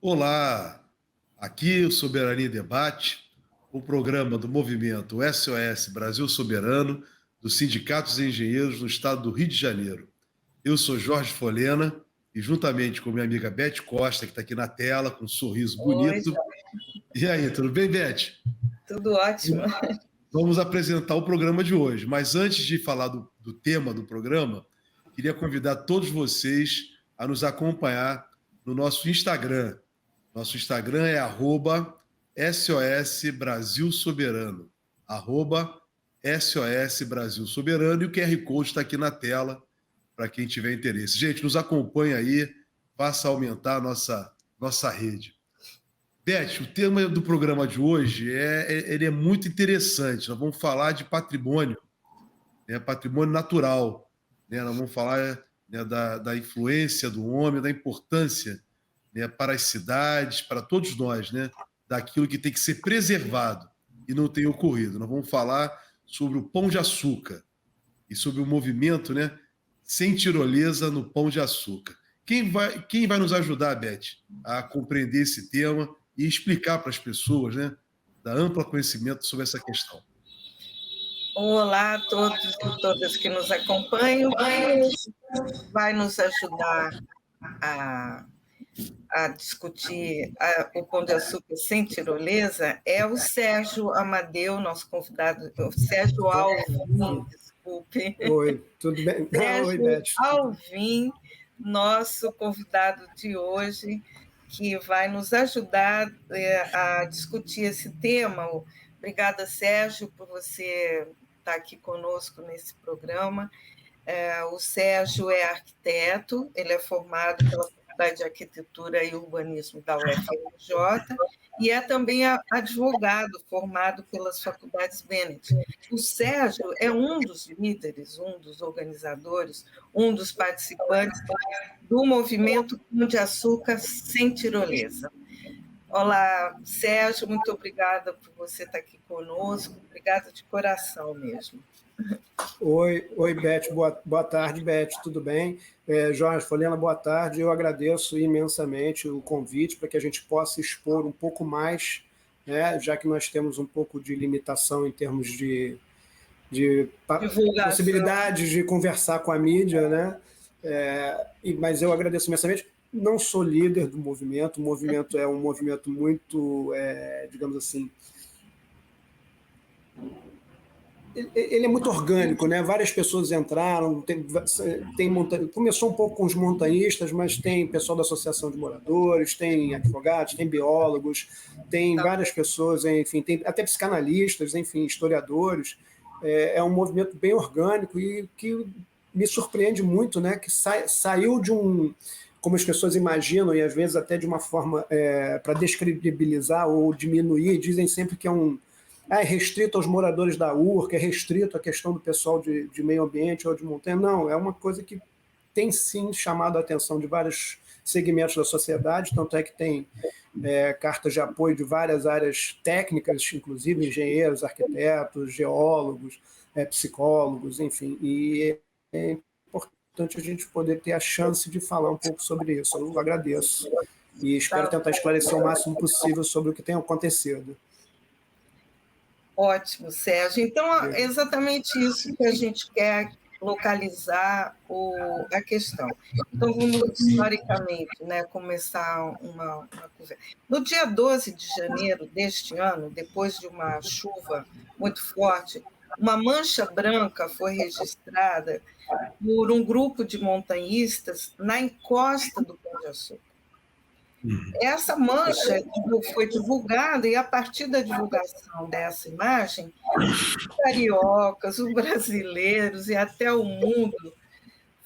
Olá, aqui o Soberania em Debate, o programa do movimento SOS Brasil Soberano, dos sindicatos e engenheiros no estado do Rio de Janeiro. Eu sou Jorge Folena e juntamente com minha amiga Beth Costa, que está aqui na tela, com um sorriso Oi, bonito. E aí, tudo bem, Beth? tudo ótimo. Vamos apresentar o programa de hoje, mas antes de falar do tema do programa, queria convidar todos vocês a nos acompanhar no nosso Instagram. Nosso Instagram é @SOS Brasil Soberano, @SOS Brasil Soberano, e o QR Code está aqui na tela para quem tiver interesse. Gente, nos acompanha aí, faça aumentar a nossa rede. Beth, o tema do programa de hoje ele é muito interessante. Nós vamos falar de patrimônio, né, patrimônio natural. Né, nós vamos falar, né, da influência do homem, da importância, né, para as cidades, para todos nós, né, daquilo que tem que ser preservado e não tem ocorrido. Nós vamos falar sobre o Pão de Açúcar e sobre o movimento, né, sem tirolesa no Pão de Açúcar. Quem vai nos ajudar, Beth, a compreender esse tema e explicar para as pessoas, né, dar amplo conhecimento sobre essa questão? Olá a todos e todas que nos acompanham. Quem vai nos ajudar a, a discutir o Pão de Açúcar sem tirolesa é o Sérgio Amadeu, nosso convidado, o Sérgio Alvim, desculpe. Oi, tudo bem? Oi, Sérgio Beth. Alvim, nosso convidado de hoje, que vai nos ajudar a discutir esse tema. Obrigada, Sérgio, por você estar aqui conosco nesse programa. O Sérgio é arquiteto, ele é formado pela Faculdade de Arquitetura e Urbanismo da UFRJ e é também advogado formado pelas faculdades Bennett. O Sérgio é um dos líderes, um dos organizadores, um dos participantes do movimento Pão de Açúcar sem tirolesa. Olá, Sérgio, muito obrigada por você estar aqui conosco, obrigada de coração mesmo. Oi, Beth, boa tarde, Beth, tudo bem? Jorge Folena, boa tarde, eu agradeço imensamente o convite para que a gente possa expor um pouco mais, né, já que nós temos um pouco de limitação em termos de possibilidades de conversar com a mídia, né? Mas eu agradeço imensamente. Não sou líder do movimento, o movimento é um movimento muito, digamos assim, ele é muito orgânico, né? Várias pessoas entraram, começou um pouco com os montanhistas, mas tem pessoal da Associação de Moradores, tem advogados, tem biólogos, tem várias pessoas, enfim, tem até psicanalistas, enfim, historiadores. É um movimento bem orgânico e que me surpreende muito, né? Que saiu de como as pessoas imaginam, e às vezes até de uma forma para descredibilizar ou diminuir, dizem sempre que é restrito aos moradores da URCA, é restrito à questão do pessoal de meio ambiente ou de montanha. Não, é uma coisa que tem sim chamado a atenção de vários segmentos da sociedade, tanto é que tem cartas de apoio de várias áreas técnicas, inclusive engenheiros, arquitetos, geólogos, psicólogos, enfim, e é importante a gente poder ter a chance de falar um pouco sobre isso. Eu agradeço e espero tentar esclarecer o máximo possível sobre o que tem acontecido. Ótimo, Sérgio. Então, é exatamente isso que a gente quer localizar a questão. Então, vamos, historicamente, né, começar uma conversa. No dia 12 de janeiro deste ano, depois de uma chuva muito forte, uma mancha branca foi registrada por um grupo de montanhistas na encosta do Pão de Açúcar. Essa mancha foi divulgada e, a partir da divulgação dessa imagem, os cariocas, os brasileiros e até o mundo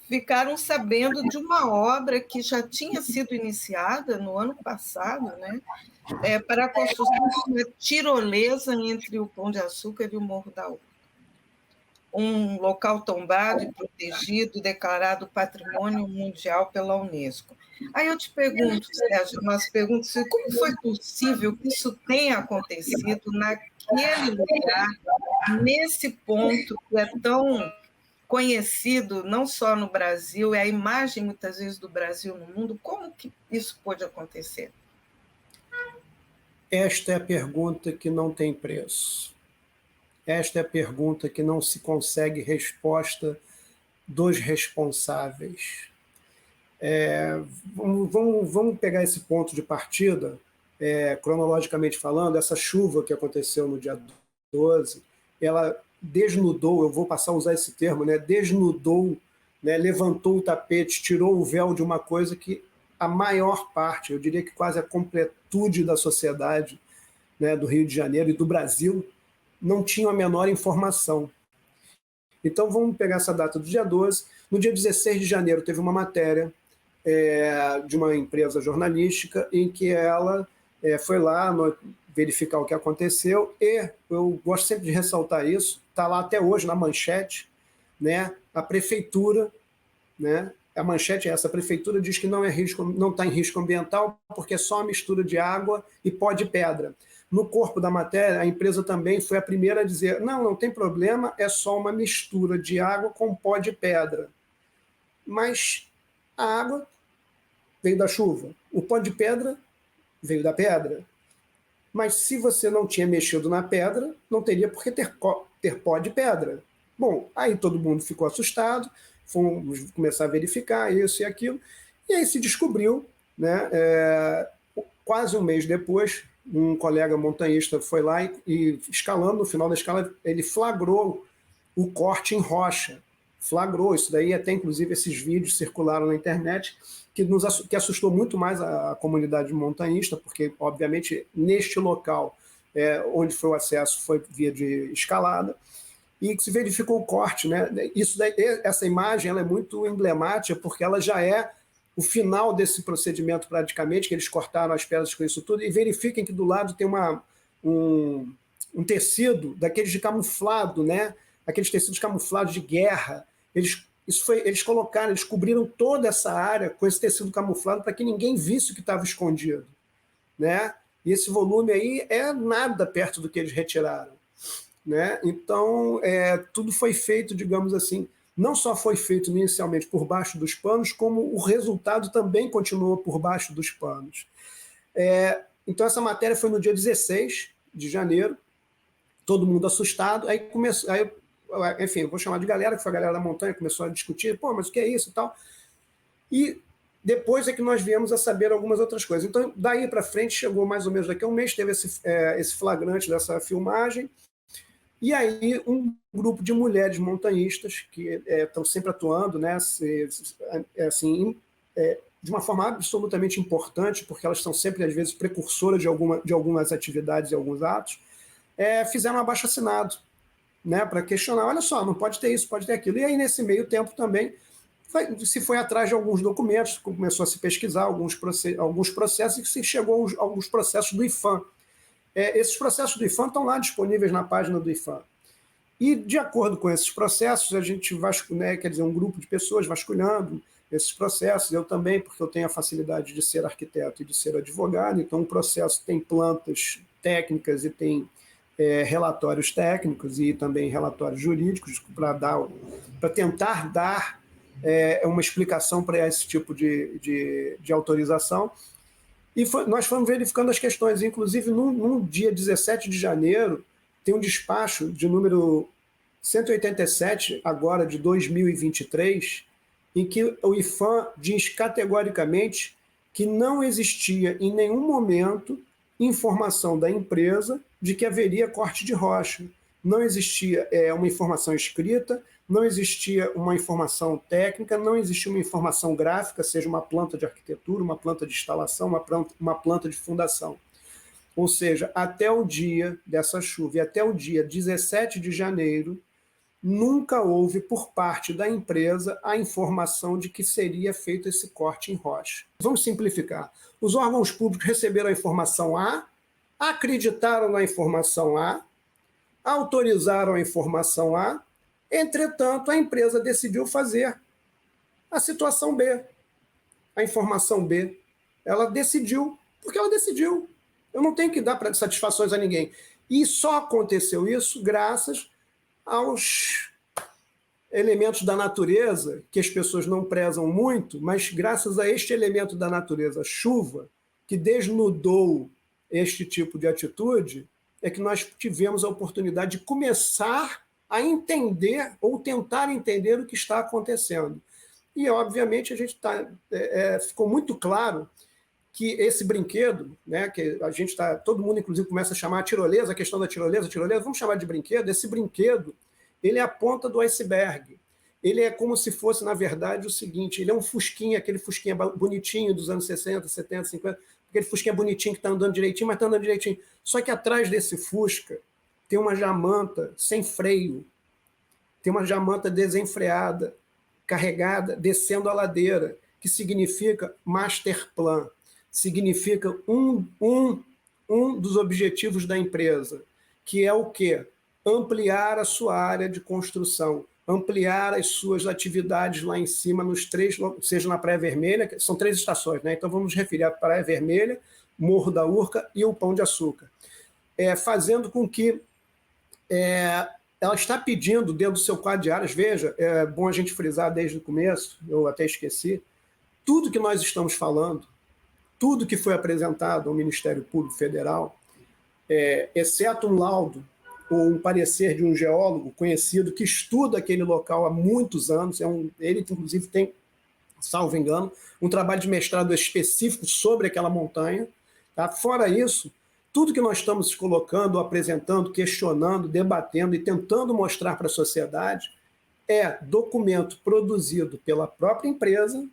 ficaram sabendo de uma obra que já tinha sido iniciada no ano passado, né, para a construção de uma tirolesa entre o Pão de Açúcar e o Morro da Urca. Um local tombado e protegido, declarado Patrimônio Mundial pela Unesco. Aí eu te pergunto, Sérgio, como foi possível que isso tenha acontecido naquele lugar, nesse ponto que é tão conhecido, não só no Brasil, é a imagem, muitas vezes, do Brasil no mundo, como que isso pôde acontecer? Esta é a pergunta que não tem preço. Esta é a pergunta que não se consegue resposta dos responsáveis. Vamos pegar esse ponto de partida, cronologicamente falando, essa chuva que aconteceu no dia 12, ela desnudou, eu vou passar a usar esse termo, né, desnudou, né, levantou o tapete, tirou o véu de uma coisa que a maior parte, eu diria que quase a completude da sociedade, né, do Rio de Janeiro e do Brasil, não tinha a menor informação. Então, vamos pegar essa data do dia 12. No dia 16 de janeiro, teve uma matéria de uma empresa jornalística em que ela foi lá verificar o que aconteceu e, eu gosto sempre de ressaltar isso, está lá até hoje na manchete, né, a prefeitura, né, a manchete é essa: a prefeitura diz que não está em risco ambiental porque é só uma mistura de água e pó de pedra. No corpo da matéria, a empresa também foi a primeira a dizer: não tem problema, é só uma mistura de água com pó de pedra. Mas a água veio da chuva, o pó de pedra veio da pedra. Mas se você não tinha mexido na pedra, não teria por que ter pó de pedra. Bom, aí todo mundo ficou assustado, fomos começar a verificar isso e aquilo, e aí se descobriu, né, quase um mês depois, um colega montanhista foi lá e escalando, no final da escala, ele flagrou o corte em rocha. Flagrou, isso daí até inclusive esses vídeos circularam na internet, que assustou muito mais a comunidade montanhista, porque obviamente neste local onde foi o acesso foi via de escalada, e se verificou o corte, né? Isso daí, essa imagem ela é muito emblemática, porque ela já é o final desse procedimento praticamente, que eles cortaram as pedras com isso tudo, e verifiquem que do lado tem um tecido daqueles de camuflado, né? Aqueles tecidos camuflados de guerra. Eles colocaram, eles cobriram toda essa área com esse tecido camuflado para que ninguém visse o que estava escondido, né? E esse volume aí é nada perto do que eles retiraram, né? Então, tudo foi feito, digamos assim, não só foi feito inicialmente por baixo dos panos, como o resultado também continuou por baixo dos panos. Então, essa matéria foi no dia 16 de janeiro, todo mundo assustado, aí começou, enfim, eu vou chamar de galera, que foi a galera da montanha, começou a discutir, mas o que é isso e tal. E depois é que nós viemos a saber algumas outras coisas. Então, daí para frente, chegou mais ou menos daqui a um mês, teve esse flagrante dessa filmagem, e aí um grupo de mulheres montanhistas que estão sempre atuando, né, assim, de uma forma absolutamente importante, porque elas são sempre, às vezes, precursoras de algumas atividades e alguns atos, fizeram um abaixo-assinado, né, para questionar: olha só, não pode ter isso, pode ter aquilo. E aí, nesse meio tempo também, se foi atrás de alguns documentos, começou a se pesquisar alguns processos, e se chegou a alguns processos do IPHAN. Esses processos do IPHAN estão lá disponíveis na página do IPHAN. E, de acordo com esses processos, a gente vasculha, quer dizer, um grupo de pessoas vasculhando esses processos, eu também, porque eu tenho a facilidade de ser arquiteto e de ser advogado, então o processo tem plantas técnicas e tem relatórios técnicos e também relatórios jurídicos para tentar dar uma explicação para esse tipo de autorização. E nós fomos verificando as questões, inclusive no dia 17 de janeiro, tem um despacho de número 187, agora de 2023, em que o IPHAN diz categoricamente que não existia em nenhum momento informação da empresa de que haveria corte de rocha. Não existia uma informação escrita, não existia uma informação técnica, não existia uma informação gráfica, seja uma planta de arquitetura, uma planta de instalação, uma planta de fundação. Ou seja, até o dia dessa chuva e até o dia 17 de janeiro, nunca houve por parte da empresa a informação de que seria feito esse corte em rocha. Vamos simplificar. Os órgãos públicos receberam a informação A, acreditaram na informação A, autorizaram a informação A, entretanto, a empresa decidiu fazer a situação B, a informação B. Ela decidiu, porque ela decidiu. Eu não tenho que dar satisfações a ninguém. E só aconteceu isso graças aos elementos da natureza, que as pessoas não prezam muito, mas graças a este elemento da natureza, chuva, que desnudou este tipo de atitude, é que nós tivemos a oportunidade de começar a entender ou tentar entender o que está acontecendo. E, obviamente, a gente ficou muito claro que esse brinquedo, né, que a gente está, todo mundo, inclusive, começa a chamar a tirolesa, a questão da tirolesa, vamos chamar de brinquedo, esse brinquedo, ele é a ponta do iceberg. Ele é como se fosse, na verdade, o seguinte, ele é um fusquinha, aquele fusquinha bonitinho dos anos 60, 70, 50, aquele fusquinha bonitinho que está andando direitinho, mas está andando direitinho. Só que atrás desse fusca tem uma jamanta sem freio, tem uma jamanta desenfreada, carregada, descendo a ladeira, que significa master plan, significa um dos objetivos da empresa, que é o quê? Ampliar a sua área de construção, ampliar as suas atividades lá em cima, nos 3, seja na Praia Vermelha, são 3 estações, né? Então vamos referir a Praia Vermelha, Morro da Urca e o Pão de Açúcar, fazendo com que ela está pedindo dentro do seu quadro de áreas, veja, é bom a gente frisar desde o começo, eu até esqueci, tudo que nós estamos falando, tudo que foi apresentado ao Ministério Público Federal, exceto um laudo ou um parecer de um geólogo conhecido que estuda aquele local há muitos anos, ele inclusive tem, salvo engano, um trabalho de mestrado específico sobre aquela montanha. Tá? Fora isso, tudo que nós estamos colocando, apresentando, questionando, debatendo e tentando mostrar para a sociedade é documento produzido pela própria empresa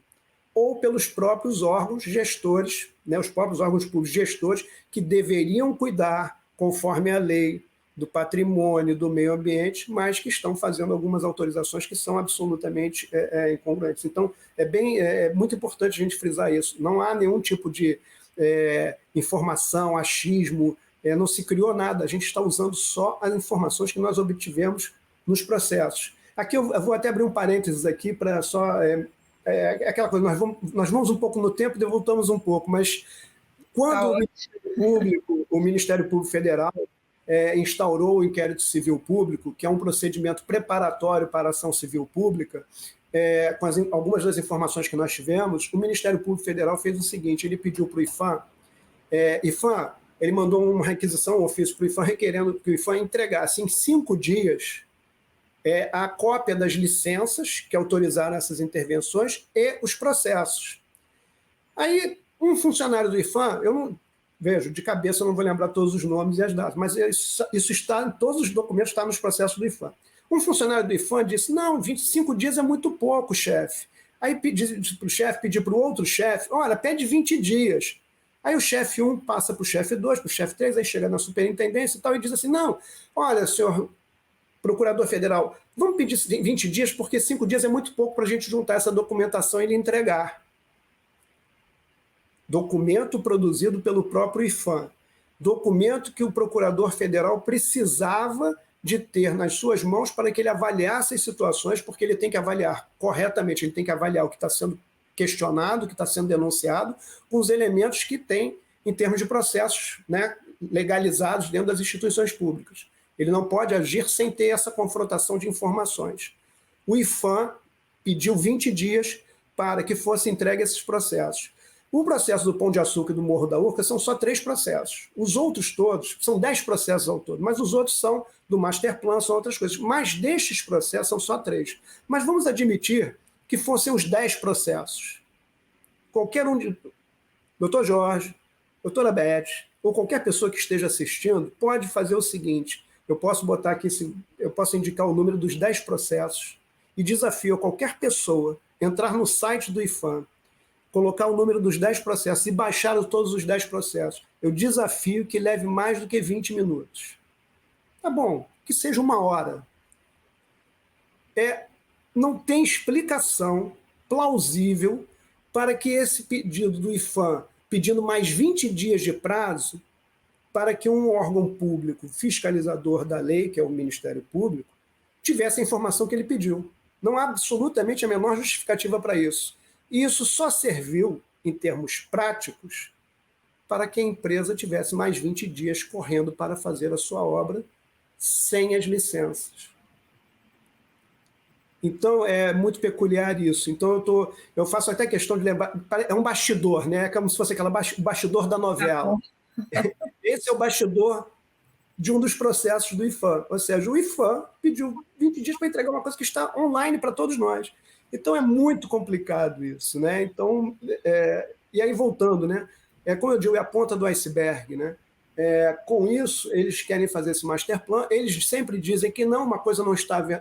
ou pelos próprios órgãos gestores, né, os próprios órgãos públicos gestores que deveriam cuidar, conforme a lei, do patrimônio, do meio ambiente, mas que estão fazendo algumas autorizações que são absolutamente incongruentes. Então, é muito importante a gente frisar isso. Não há nenhum tipo de informação, achismo, não se criou nada. A gente está usando só as informações que nós obtivemos nos processos. Aqui eu vou até abrir um parênteses aqui para só... aquela coisa, nós vamos um pouco no tempo e voltamos um pouco, mas quando o Ministério Público Federal instaurou o inquérito civil público, que é um procedimento preparatório para a ação civil pública, com algumas das informações que nós tivemos, o Ministério Público Federal fez o seguinte, ele pediu para o IPHAN, ele mandou uma requisição, um ofício para o IPHAN, requerendo que o IPHAN entregasse em 5 dias a cópia das licenças que autorizaram essas intervenções e os processos. Aí, um funcionário do IPHAN, eu não... Vejo, de cabeça eu não vou lembrar todos os nomes e as datas, mas isso está em todos os documentos, está nos processos do IPHAN. Um funcionário do IPHAN disse, não, 25 dias é muito pouco, chefe. Aí pedi para o chefe, pedi para o outro chefe, olha, pede 20 dias. Aí o chefe 1 passa para o chefe 2, para o chefe 3, aí chega na superintendência e tal, e diz assim, não, olha, senhor procurador federal, vamos pedir 20 dias, porque 5 dias é muito pouco para a gente juntar essa documentação e lhe entregar. Documento produzido pelo próprio IPHAN, documento que o procurador federal precisava de ter nas suas mãos para que ele avaliasse as situações, porque ele tem que avaliar corretamente, ele tem que avaliar o que está sendo questionado, o que está sendo denunciado, com os elementos que tem em termos de processos, né, legalizados dentro das instituições públicas. Ele não pode agir sem ter essa confrontação de informações. O IPHAN pediu 20 dias para que fosse entregue esses processos. O processo do Pão de Açúcar e do Morro da Urca são só 3 processos. Os outros todos, são 10 processos ao todo, mas os outros são do Master Plan, são outras coisas. Mas destes processos são só 3. Mas vamos admitir que fossem os 10 processos. Qualquer um de... Doutor Jorge, doutora Beth, ou qualquer pessoa que esteja assistindo, pode fazer o seguinte, eu posso botar aqui, eu posso indicar o número dos 10 processos e desafio a qualquer pessoa entrar no site do IPHAN, colocar o número dos 10 processos e baixar todos os 10 processos. Eu desafio que leve mais do que 20 minutos. Tá bom, que seja 1 hora. Não tem explicação plausível para que esse pedido do IPHAN, pedindo mais 20 dias de prazo, para que um órgão público fiscalizador da lei, que é o Ministério Público, tivesse a informação que ele pediu. Não há absolutamente a menor justificativa para isso. E isso só serviu, em termos práticos, para que a empresa tivesse mais 20 dias correndo para fazer a sua obra sem as licenças. Então, é muito peculiar isso. Então, eu faço até questão de lembrar... É um bastidor, né? É como se fosse aquele bastidor da novela. Esse é o bastidor de um dos processos do IPHAN. Ou seja, o IPHAN pediu 20 dias para entregar uma coisa que está online para todos nós. Então, é muito complicado isso, né? Então, e aí, voltando, né? Como eu digo, é a ponta do iceberg, né? Com isso, eles querem fazer esse master plan. Eles sempre dizem que não, uma coisa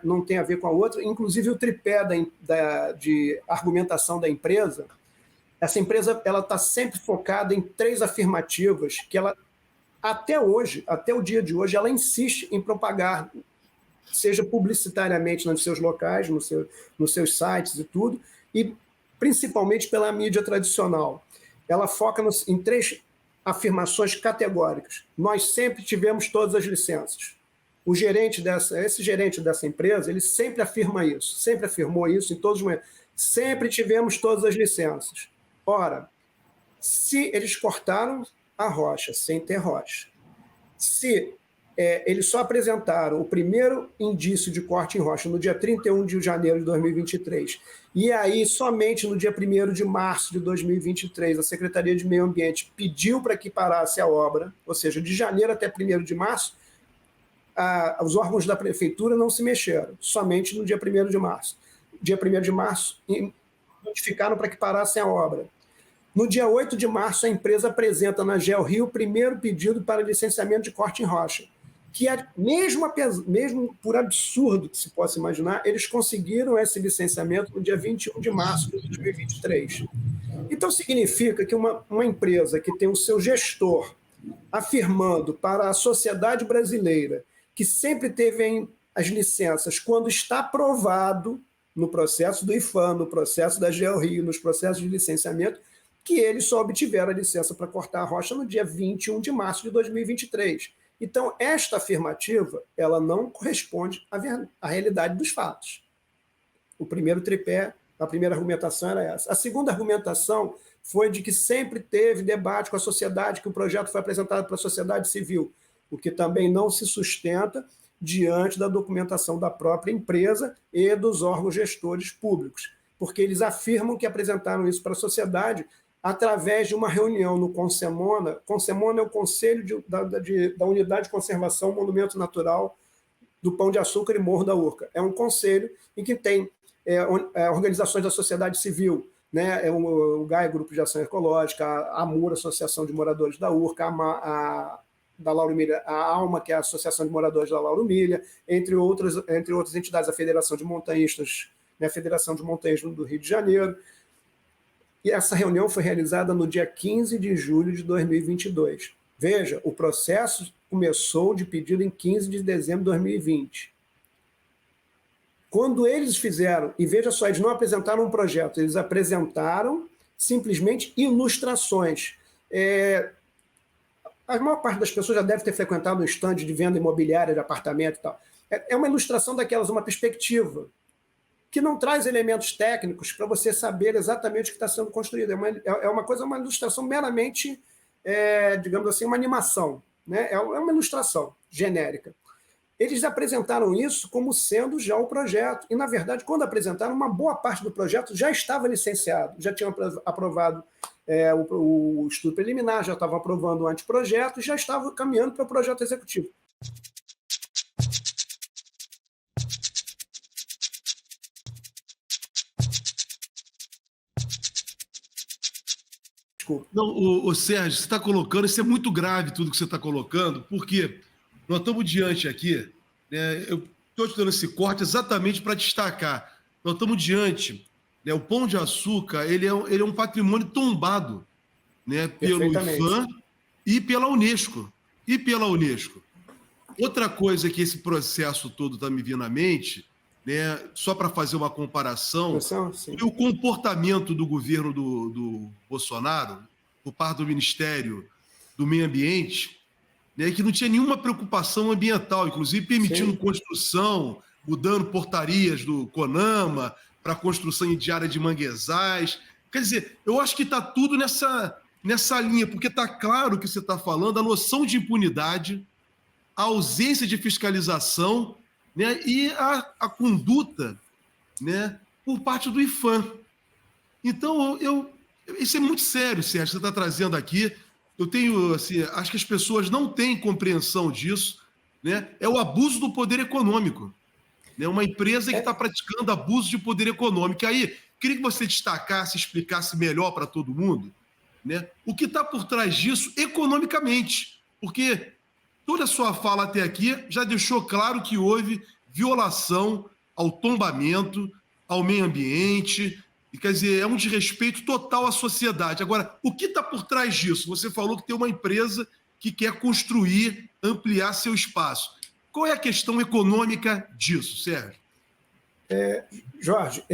não tem a ver com a outra. Inclusive, o tripé de argumentação da empresa, essa empresa ela está sempre focada em 3 afirmativas que ela, até hoje, até o dia de hoje, ela insiste em propagar, seja publicitariamente nos seus locais, nos seus sites e tudo, e principalmente pela mídia tradicional. Ela foca em 3 afirmações categóricas. Nós sempre tivemos todas as licenças. Esse gerente dessa empresa, ele sempre afirma isso, sempre afirmou isso em todos os momentos. Sempre tivemos todas as licenças. Ora, se eles cortaram a rocha sem ter rocha, se eles só apresentaram o primeiro indício de corte em rocha no dia 31 de janeiro de 2023, e aí somente no dia 1º de março de 2023 a Secretaria de Meio Ambiente pediu para que parasse a obra, ou seja, de janeiro até 1º de março, os órgãos da prefeitura não se mexeram, somente no dia 1º de março. Dia 1º de março, notificaram para que parassem a obra. No dia 8 de março, a empresa apresenta na GeoRio o primeiro pedido para licenciamento de corte em rocha, que mesmo por absurdo que se possa imaginar, eles conseguiram esse licenciamento no dia 21 de março de 2023. Então, significa que uma empresa que tem o seu gestor afirmando para a sociedade brasileira que sempre teve as licenças quando está aprovado no processo do IPHAN, no processo da GeoRio, nos processos de licenciamento, que eles só obtiveram a licença para cortar a rocha no dia 21 de março de 2023. Então, esta afirmativa, ela não corresponde à realidade dos fatos. O primeiro tripé, a primeira argumentação era essa. A segunda argumentação foi de que sempre teve debate com a sociedade, que o projeto foi apresentado para a sociedade civil, o que também não se sustenta diante da documentação da própria empresa e dos órgãos gestores públicos, porque eles afirmam que apresentaram isso para a sociedade através de uma reunião no CONSEMONA. CONSEMONA é o Conselho da Unidade de Conservação Monumento Natural do Pão de Açúcar e Morro da Urca. É um conselho em que tem organizações da sociedade civil, né? O GAE, Grupo de Ação Ecológica, a AMUR, Associação de Moradores da Urca, da Lauro Milha, a ALMA, que é a Associação de Moradores da Lauro Milha, entre outras entidades, a Federação de Montanhistas, né? A Federação de Montanhismo do Rio de Janeiro. E essa reunião foi realizada no dia 15 de julho de 2022. Veja, o processo começou de pedido em 15 de dezembro de 2020. Quando eles fizeram, e veja só, eles não apresentaram um projeto, eles apresentaram simplesmente ilustrações. A maior parte das pessoas já deve ter frequentado um estande de venda imobiliária, de apartamento e tal. É uma ilustração daquelas, uma perspectiva, que não traz elementos técnicos para você saber exatamente o que está sendo construído. Uma ilustração meramente, digamos assim, uma animação, né? É uma ilustração genérica. Eles apresentaram isso como sendo já o projeto. E, na verdade, quando apresentaram, uma boa parte do projeto já estava licenciado, já tinham aprovado o estudo preliminar, já estavam aprovando o anteprojeto e já estavam caminhando para o projeto executivo. Não, o Sérgio, você está colocando, isso é muito grave tudo que você está colocando, porque nós estamos diante aqui, né, eu estou te dando esse corte exatamente para destacar, nós estamos diante, né, o Pão de Açúcar, ele é um patrimônio tombado, né, pelo IPHAN e pela Unesco. Outra coisa que esse processo todo está me vindo à mente, né, só para fazer uma comparação, e o comportamento do governo do Bolsonaro, por parte do Ministério do Meio Ambiente, né, que não tinha nenhuma preocupação ambiental, inclusive permitindo construção, mudando portarias do CONAMA para construção de área de manguezais. Quer dizer, eu acho que está tudo nessa linha, porque está claro que você está falando, a noção de impunidade, a ausência de fiscalização, né, e a conduta, né, por parte do IPHAN. Então, isso é muito sério, Sérgio, você está trazendo aqui. eu tenho, assim, acho que as pessoas não têm compreensão disso, né? É o abuso do poder econômico, né? Uma empresa que está praticando abuso de poder econômico. Aí, queria que você destacasse, explicasse melhor para todo mundo, né? O que está por trás disso economicamente, porque toda a sua fala até aqui já deixou claro que houve violação ao tombamento, ao meio ambiente, e quer dizer, é um desrespeito total à sociedade. Agora, o que está por trás disso? Você falou que tem uma empresa que quer construir, ampliar seu espaço. Qual é a questão econômica disso, Sérgio? Jorge,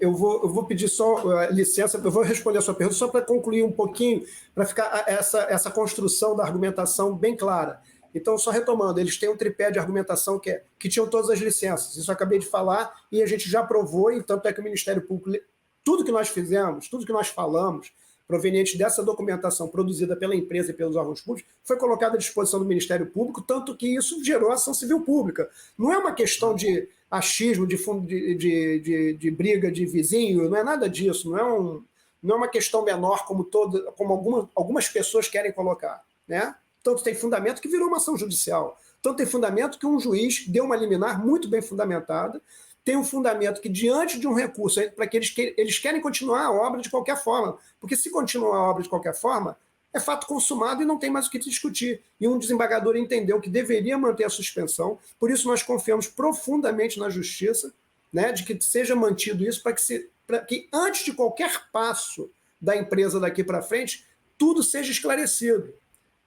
eu vou pedir só licença, eu vou responder a sua pergunta só para concluir um pouquinho, para ficar essa construção da argumentação bem clara. Então, só retomando, eles têm um tripé de argumentação que tinham todas as licenças. Isso eu acabei de falar e a gente já provou, e tanto é que o Ministério Público, tudo que nós fizemos, tudo que nós falamos, proveniente dessa documentação produzida pela empresa e pelos órgãos públicos, foi colocado à disposição do Ministério Público, tanto que isso gerou ação civil pública. Não é uma questão de achismo, de briga de vizinho, não é nada disso, não é uma questão menor como algumas pessoas querem colocar, né? Tanto tem fundamento que virou uma ação judicial, tanto tem fundamento que um juiz deu uma liminar muito bem fundamentada, tem um fundamento que, diante de um recurso, para que eles querem continuar a obra de qualquer forma, porque se continuar a obra de qualquer forma, é fato consumado e não tem mais o que discutir. E um desembargador entendeu que deveria manter a suspensão, por isso nós confiamos profundamente na justiça, né, de que seja mantido isso, para que antes de qualquer passo da empresa daqui para frente, tudo seja esclarecido,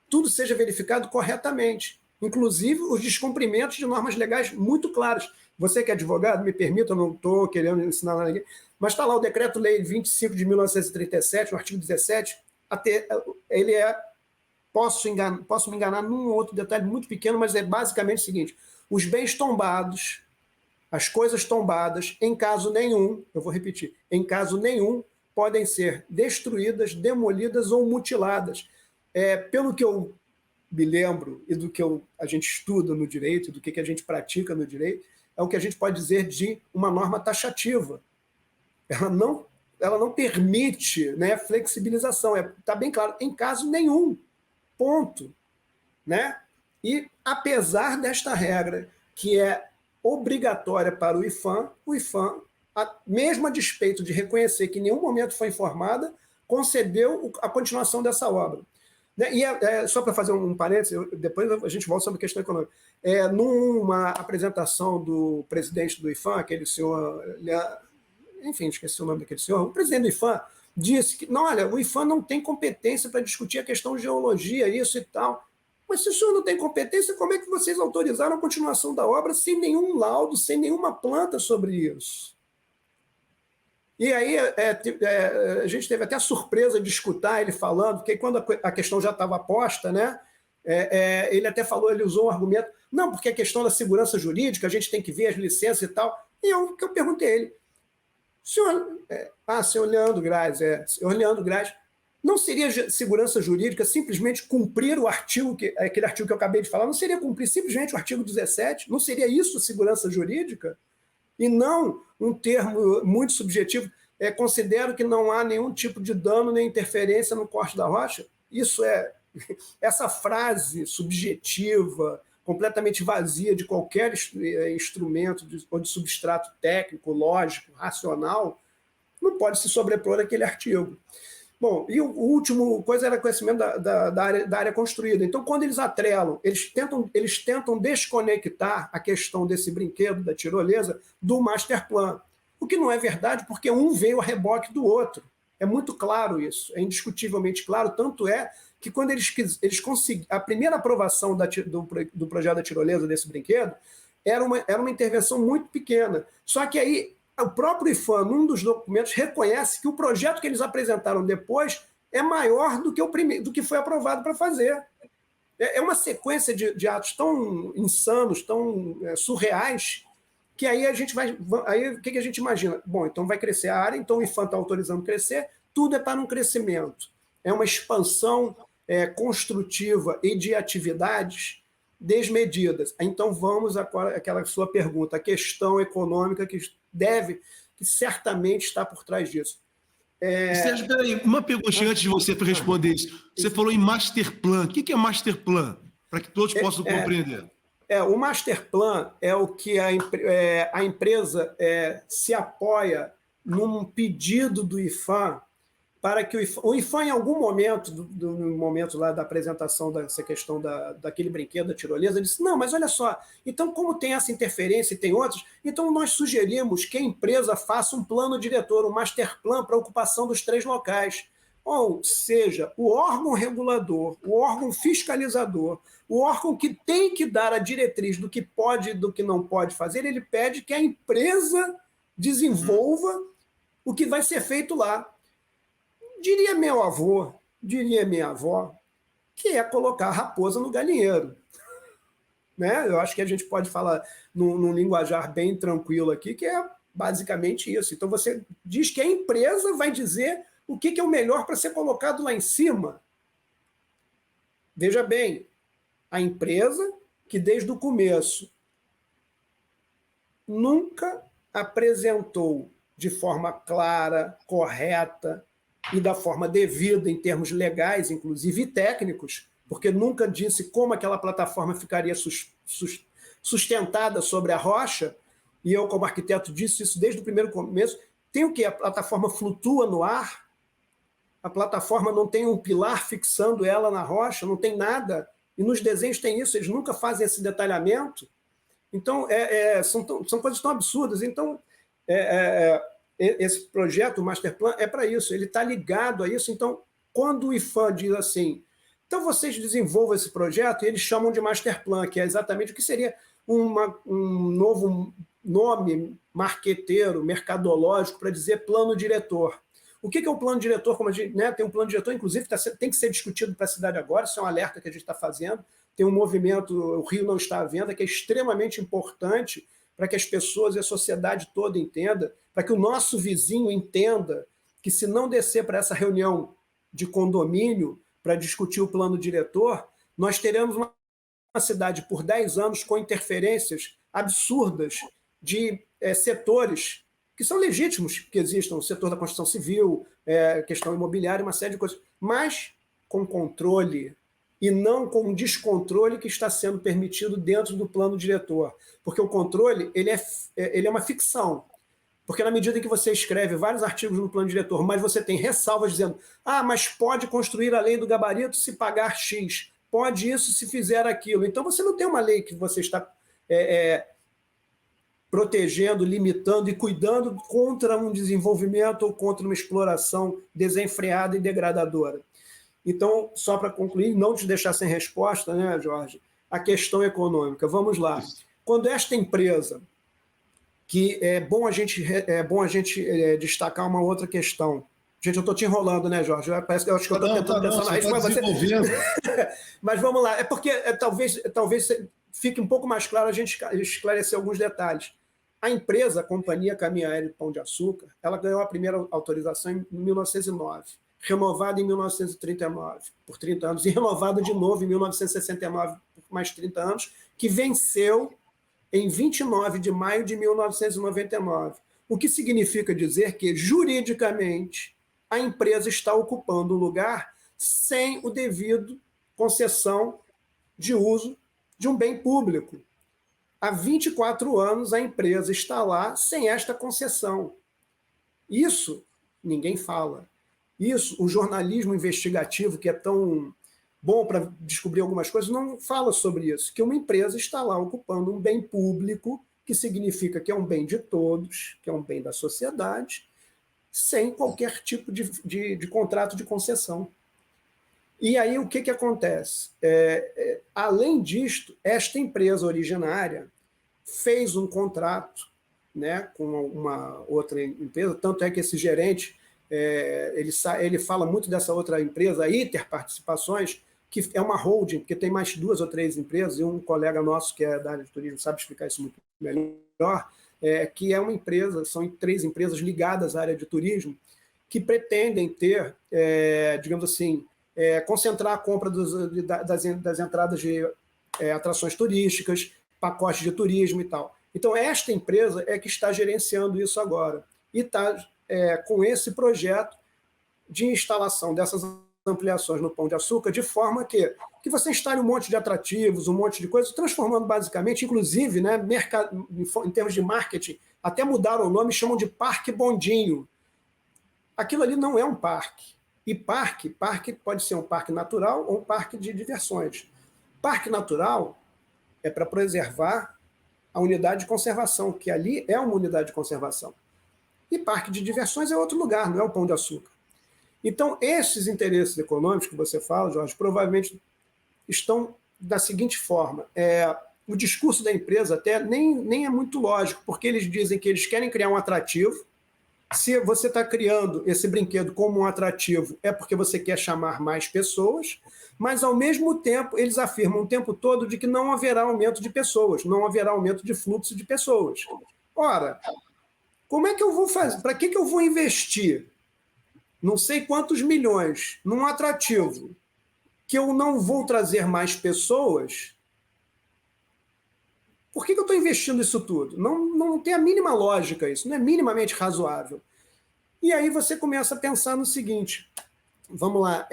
tudo seja verificado corretamente, inclusive os descumprimentos de normas legais muito claras. Você que é advogado, me permita, eu não estou querendo ensinar nada aqui, mas está lá o Decreto-Lei 25 de 1937, no artigo 17, ele posso me enganar num outro detalhe muito pequeno, mas é basicamente o seguinte: os bens tombados, as coisas tombadas, em caso nenhum, eu vou repetir, em caso nenhum, podem ser destruídas, demolidas ou mutiladas. Pelo que eu me lembro e do que a gente estuda no direito, do que a gente pratica no direito, é o que a gente pode dizer de uma norma taxativa. Ela não permite, né, flexibilização. Está bem claro, em caso nenhum. Ponto. Né? E, apesar desta regra, que é obrigatória para o IPHAN, mesmo a despeito de reconhecer que em nenhum momento foi informada, concedeu a continuação dessa obra. E só para fazer um parênteses, depois a gente volta sobre a questão econômica. Numa apresentação do presidente do IPHAN, aquele senhor, enfim, esqueci o nome daquele senhor, o presidente do IPHAN disse que, não, olha, o IPHAN não tem competência para discutir a questão de geologia, isso e tal. Mas se o senhor não tem competência, como é que vocês autorizaram a continuação da obra sem nenhum laudo, sem nenhuma planta sobre isso? E aí a gente teve até a surpresa de escutar ele falando, porque quando a questão já estava posta, né, ele até falou, ele usou um argumento, não, porque a questão da segurança jurídica, a gente tem que ver as licenças e tal. E eu perguntei a ele, senhor Leandro Graz, senhor Leandro Graz, não seria segurança jurídica simplesmente cumprir o artigo, aquele artigo que eu acabei de falar, não seria cumprir simplesmente o artigo 17? Não seria isso segurança jurídica? E não um termo muito subjetivo, considero que não há nenhum tipo de dano nem interferência no corte da rocha. Essa frase subjetiva, completamente vazia de qualquer instrumento ou de substrato técnico, lógico, racional, não pode se sobrepor àquele artigo. Bom, e o último coisa era conhecimento da área construída. Então, quando eles atrelam, eles tentam desconectar a questão desse brinquedo, da tirolesa, do master plan. O que não é verdade, porque um veio a reboque do outro. É muito claro isso, é indiscutivelmente claro, tanto é que quando eles conseguiram, a primeira aprovação do projeto da tirolesa, desse brinquedo, era uma intervenção muito pequena. Só que aí o próprio IPHAN, num dos documentos, reconhece que o projeto que eles apresentaram depois é maior do que foi aprovado para fazer. É uma sequência de atos tão insanos, tão surreais, que aí aí o que a gente imagina? Bom, então vai crescer a área, então o IPHAN está autorizando crescer, tudo é para um crescimento. É uma expansão construtiva e de atividades desmedidas. Então vamos agora àquela sua pergunta, a questão econômica que certamente está por trás disso. Sérgio, peraí, uma perguntinha antes de você responder isso. Você falou em master plan. O que é master plan? Para que todos possam compreender. O master plan é o que a empresa se apoia num pedido do IPHAN para que o IPHAN, em algum momento, no momento lá da apresentação dessa questão daquele brinquedo da tirolesa, ele disse, não, mas olha só, então como tem essa interferência e tem outros, então nós sugerimos que a empresa faça um plano diretor, um master plan para a ocupação dos 3 locais. Ou seja, o órgão regulador, o órgão fiscalizador, o órgão que tem que dar a diretriz do que pode e do que não pode fazer, ele pede que a empresa desenvolva o que vai ser feito lá. Diria meu avô, diria minha avó, que é colocar a raposa no galinheiro. Né? Eu acho que a gente pode falar num linguajar bem tranquilo aqui, que é basicamente isso. Então, você diz que a empresa vai dizer o que é o melhor para ser colocado lá em cima. Veja bem, a empresa que desde o começo nunca apresentou de forma clara, correta e da forma devida em termos legais, inclusive e técnicos, porque nunca disse como aquela plataforma ficaria sustentada sobre a rocha, e eu, como arquiteto, disse isso desde o primeiro começo. Tem o quê? A plataforma flutua no ar, a plataforma não tem um pilar fixando ela na rocha, não tem nada, e nos desenhos tem isso, eles nunca fazem esse detalhamento. Então, são coisas tão absurdas. Então, esse projeto, o Master Plan, é para isso, ele está ligado a isso. Então, quando o IPHAN diz assim, então vocês desenvolvam esse projeto, e eles chamam de Master Plan, que é exatamente o que seria um novo nome marqueteiro, mercadológico, para dizer plano diretor. O que é o plano diretor? Como a gente, né, tem um plano diretor, inclusive, tem que ser discutido para a cidade agora, isso é um alerta que a gente está fazendo. Tem um movimento, o Rio Não Está à Venda, que é extremamente importante para que as pessoas e a sociedade toda entendam, para que o nosso vizinho entenda que, se não descer para essa reunião de condomínio para discutir o plano diretor, nós teremos uma cidade por 10 anos com interferências absurdas de setores que são legítimos que existam, o setor da construção civil, questão imobiliária, uma série de coisas, mas com controle e não com o descontrole que está sendo permitido dentro do plano diretor. Porque o controle ele é uma ficção. Porque na medida que você escreve vários artigos no plano diretor, mas você tem ressalvas dizendo mas pode construir além do gabarito se pagar X, pode isso se fizer aquilo. Então você não tem uma lei que você está protegendo, limitando e cuidando contra um desenvolvimento ou contra uma exploração desenfreada e degradadora. Então, só para concluir, não te deixar sem resposta, né, Jorge, a questão econômica. Vamos lá. Quando esta empresa, que é bom a gente destacar uma outra questão. Gente, eu estou te enrolando, né, Jorge? Parece que eu acho que eu estou tentando pensar na resposta. Mas vamos lá. É porque talvez fique um pouco mais claro a gente esclarecer alguns detalhes. A empresa, a Companhia Caminho Aéreo Pão de Açúcar, ela ganhou a primeira autorização em 1909, renovada em 1939, por 30 anos, e renovada de novo em 1969, por mais 30 anos, que venceu em 29 de maio de 1999. O que significa dizer que, juridicamente, a empresa está ocupando um lugar sem o devido concessão de uso de um bem público. Há 24 anos a empresa está lá sem esta concessão. Isso ninguém fala. Isso, o jornalismo investigativo, que é tão bom para descobrir algumas coisas, não fala sobre isso, que uma empresa está lá ocupando um bem público, que significa que é um bem de todos, que é um bem da sociedade, sem qualquer tipo de contrato de concessão. E aí o que acontece? Além disto, esta empresa originária fez um contrato, né, com uma outra empresa, tanto é que esse gerente ele fala muito dessa outra empresa, a Iter Participações, que é uma holding, porque tem mais 2 ou 3 empresas, e um colega nosso que é da área de turismo sabe explicar isso muito melhor, que é uma empresa, são 3 empresas ligadas à área de turismo, que pretendem ter, digamos assim, concentrar a compra das entradas de atrações turísticas, pacotes de turismo e tal. Então, esta empresa é que está gerenciando isso agora. E está, com esse projeto, de instalação dessas ampliações no Pão de Açúcar, de forma que você instale um monte de atrativos, um monte de coisas, transformando basicamente, inclusive, né, em termos de marketing, até mudaram o nome, chamam de Parque Bondinho. Aquilo ali não é um parque. E parque pode ser um parque natural ou um parque de diversões. Parque natural é para preservar a unidade de conservação, que ali é uma unidade de conservação. E parque de diversões é outro lugar, não é o Pão de Açúcar. Então, esses interesses econômicos que você fala, Jorge, provavelmente estão da seguinte forma. O discurso da empresa até nem é muito lógico, porque eles dizem que eles querem criar um atrativo. Se você está criando esse brinquedo como um atrativo, é porque você quer chamar mais pessoas, mas, ao mesmo tempo, eles afirmam o tempo todo de que não haverá aumento de pessoas, não haverá aumento de fluxo de pessoas. Ora, como é que eu vou fazer? Para que eu vou investir não sei quantos milhões num atrativo que eu não vou trazer mais pessoas? Por que eu estou investindo isso tudo? Não tem a mínima lógica isso, não é minimamente razoável. E aí você começa a pensar no seguinte, vamos lá,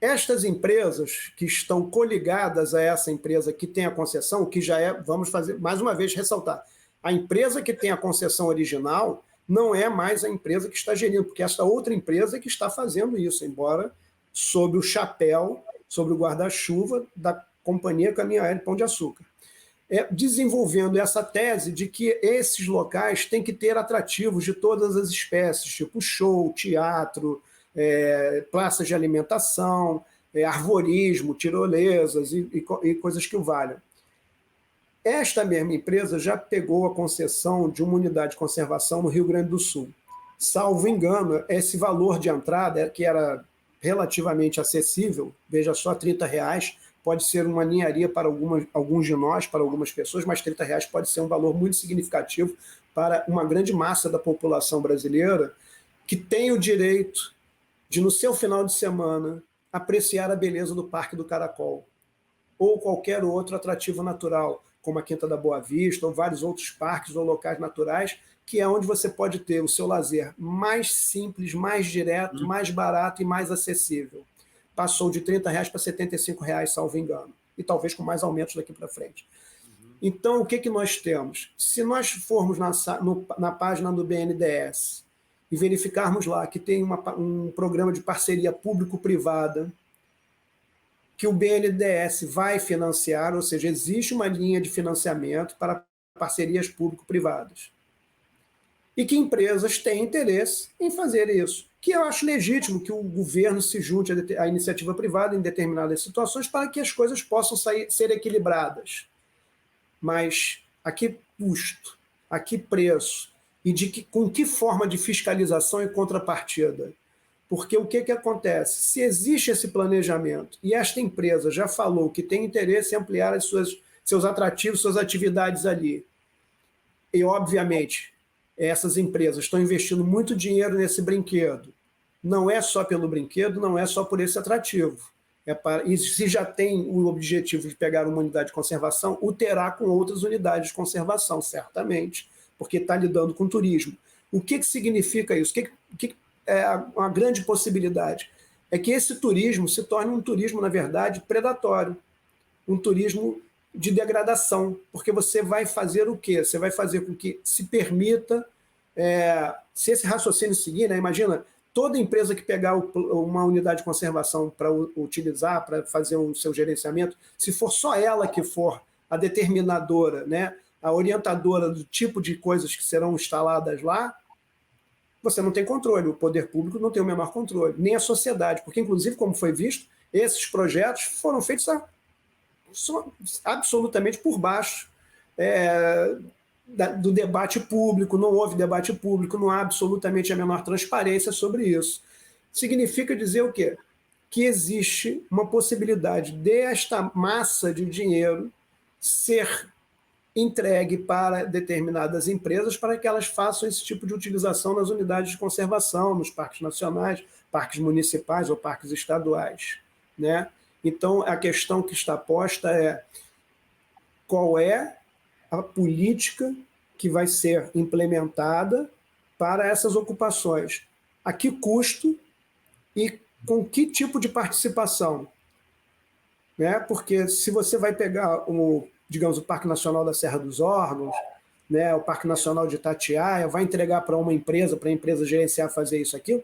estas empresas que estão coligadas a essa empresa que tem a concessão, que já é, vamos fazer, mais uma vez, ressaltar, a empresa que tem a concessão original não é mais a empresa que está gerindo, porque essa outra empresa é que está fazendo isso, embora sob o chapéu, sob o guarda-chuva da Companhia Caminho Aéreo Pão de Açúcar. Desenvolvendo essa tese de que esses locais têm que ter atrativos de todas as espécies, tipo show, teatro, praças de alimentação, arvorismo, tirolesas e coisas que o valham. Esta mesma empresa já pegou a concessão de uma unidade de conservação no Rio Grande do Sul. Salvo engano, esse valor de entrada, que era relativamente acessível, veja só, R$30, pode ser uma ninharia para alguns de nós, para algumas pessoas, mas R$30 pode ser um valor muito significativo para uma grande massa da população brasileira que tem o direito de, no seu final de semana, apreciar a beleza do Parque do Caracol ou qualquer outro atrativo natural, como a Quinta da Boa Vista, ou vários outros parques ou locais naturais, que é onde você pode ter o seu lazer mais simples, mais direto, mais barato e mais acessível. Passou de R$30 para R$75, salvo engano, e talvez com mais aumentos daqui para frente. Então, o que nós temos? Se nós formos na página do BNDES e verificarmos lá que tem um programa de parceria público-privada, que o BNDES vai financiar, ou seja, existe uma linha de financiamento para parcerias público-privadas. E que empresas têm interesse em fazer isso. Que eu acho legítimo que o governo se junte à iniciativa privada em determinadas situações para que as coisas possam ser equilibradas. Mas a que custo? A que preço? E com que forma de fiscalização e contrapartida? Porque o que acontece? Se existe esse planejamento e esta empresa já falou que tem interesse em ampliar seus atrativos, suas atividades ali, e, obviamente, essas empresas estão investindo muito dinheiro nesse brinquedo, não é só pelo brinquedo, não é só por esse atrativo. E se já tem o objetivo de pegar uma unidade de conservação, o terá com outras unidades de conservação, certamente, porque está lidando com turismo. O que significa isso? É uma grande possibilidade é que esse turismo se torne um turismo, na verdade, predatório, um turismo de degradação, porque você vai fazer o quê? Você vai fazer com que se permita, se esse raciocínio seguir, né, imagina, toda empresa que pegar uma unidade de conservação para utilizar, para fazer o seu gerenciamento, se for só ela que for a determinadora, né, a orientadora do tipo de coisas que serão instaladas lá, você não tem controle, o poder público não tem o menor controle, nem a sociedade, porque, inclusive, como foi visto, esses projetos foram feitos absolutamente por baixo do debate público, não houve debate público, não há absolutamente a menor transparência sobre isso. Significa dizer o quê? Que existe uma possibilidade desta massa de dinheiro ser entregue para determinadas empresas para que elas façam esse tipo de utilização nas unidades de conservação, nos parques nacionais, parques municipais ou parques estaduais, né? Então, a questão que está posta é qual é a política que vai ser implementada para essas ocupações. A que custo e com que tipo de participação? Né? Porque se você vai pegar digamos, o Parque Nacional da Serra dos Órgãos, né, o Parque Nacional de Itatiaia, vai entregar para uma empresa, para a empresa gerenciar, fazer isso, aquilo,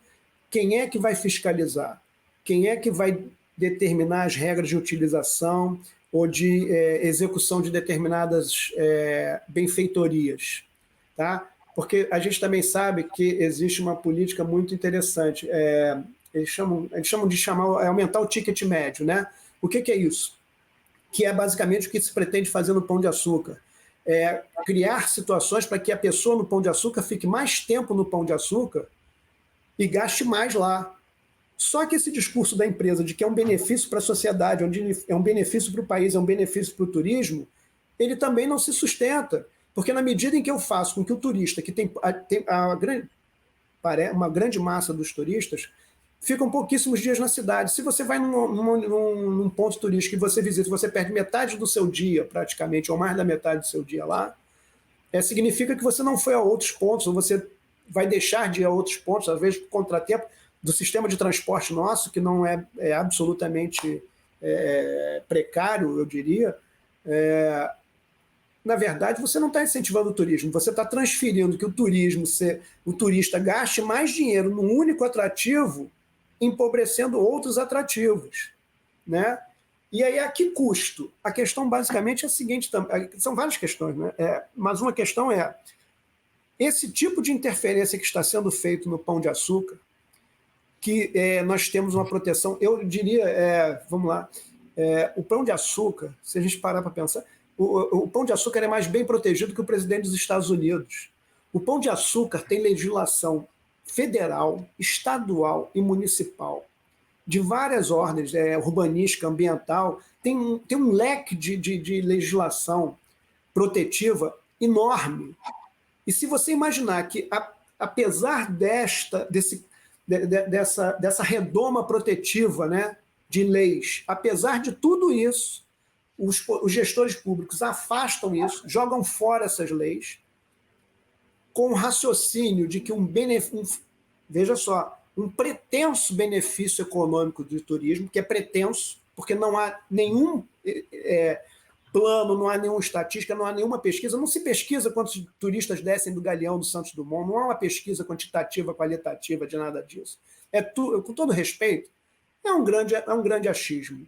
quem é que vai fiscalizar? Quem é que vai determinar as regras de utilização ou de execução de determinadas benfeitorias? Tá? Porque a gente também sabe que existe uma política muito interessante. Eles chamam de aumentar o ticket médio. Né? O que é isso? Que é basicamente o que se pretende fazer no Pão de Açúcar. Criar situações para que a pessoa no Pão de Açúcar fique mais tempo no Pão de Açúcar e gaste mais lá. Só que esse discurso da empresa de que é um benefício para a sociedade, é um benefício para o país, é um benefício para o turismo, ele também não se sustenta. Porque na medida em que eu faço com que o turista, que tem uma grande massa dos turistas, ficam pouquíssimos dias na cidade. Se você vai num ponto turístico e você visita, você perde metade do seu dia, praticamente, ou mais da metade do seu dia lá, significa que você não foi a outros pontos, ou você vai deixar de ir a outros pontos, talvez por contratempo do sistema de transporte nosso, que não é absolutamente precário, eu diria. Na verdade, você não está incentivando o turismo, você está transferindo que o turista gaste mais dinheiro num único atrativo, empobrecendo outros atrativos. Né? E aí, a que custo? A questão, basicamente, é a seguinte, são várias questões, né? Mas uma questão é, esse tipo de interferência que está sendo feito no Pão de Açúcar, que nós temos uma proteção, eu diria, vamos lá, o Pão de Açúcar, se a gente parar para pensar, o Pão de Açúcar é mais bem protegido que o presidente dos Estados Unidos. O Pão de Açúcar tem legislação federal, estadual e municipal, de várias ordens, urbanística, ambiental, tem um leque de legislação protetiva enorme. E se você imaginar que, apesar dessa redoma protetiva, né, de leis, apesar de tudo isso, os gestores públicos afastam isso, jogam fora essas leis, com o raciocínio de que veja só, um pretenso benefício econômico do turismo, que é pretenso, porque não há nenhum plano, não há nenhuma estatística, não há nenhuma pesquisa, não se pesquisa quantos turistas descem do Galeão do Santos Dumont, não há uma pesquisa quantitativa, qualitativa de nada disso. Com todo respeito, é um grande achismo.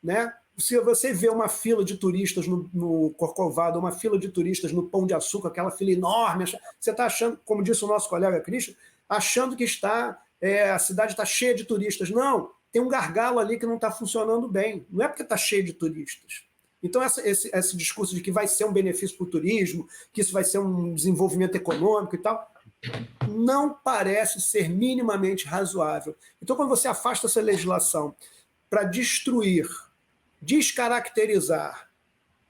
Né? Se você vê uma fila de turistas no Corcovado, uma fila de turistas no Pão de Açúcar, aquela fila enorme, você está achando, como disse o nosso colega Christian, achando que a cidade está cheia de turistas. Não, tem um gargalo ali que não está funcionando bem. Não é porque está cheio de turistas. Então, esse discurso de que vai ser um benefício para o turismo, que isso vai ser um desenvolvimento econômico e tal, não parece ser minimamente razoável. Então, quando você afasta essa legislação para destruir, descaracterizar,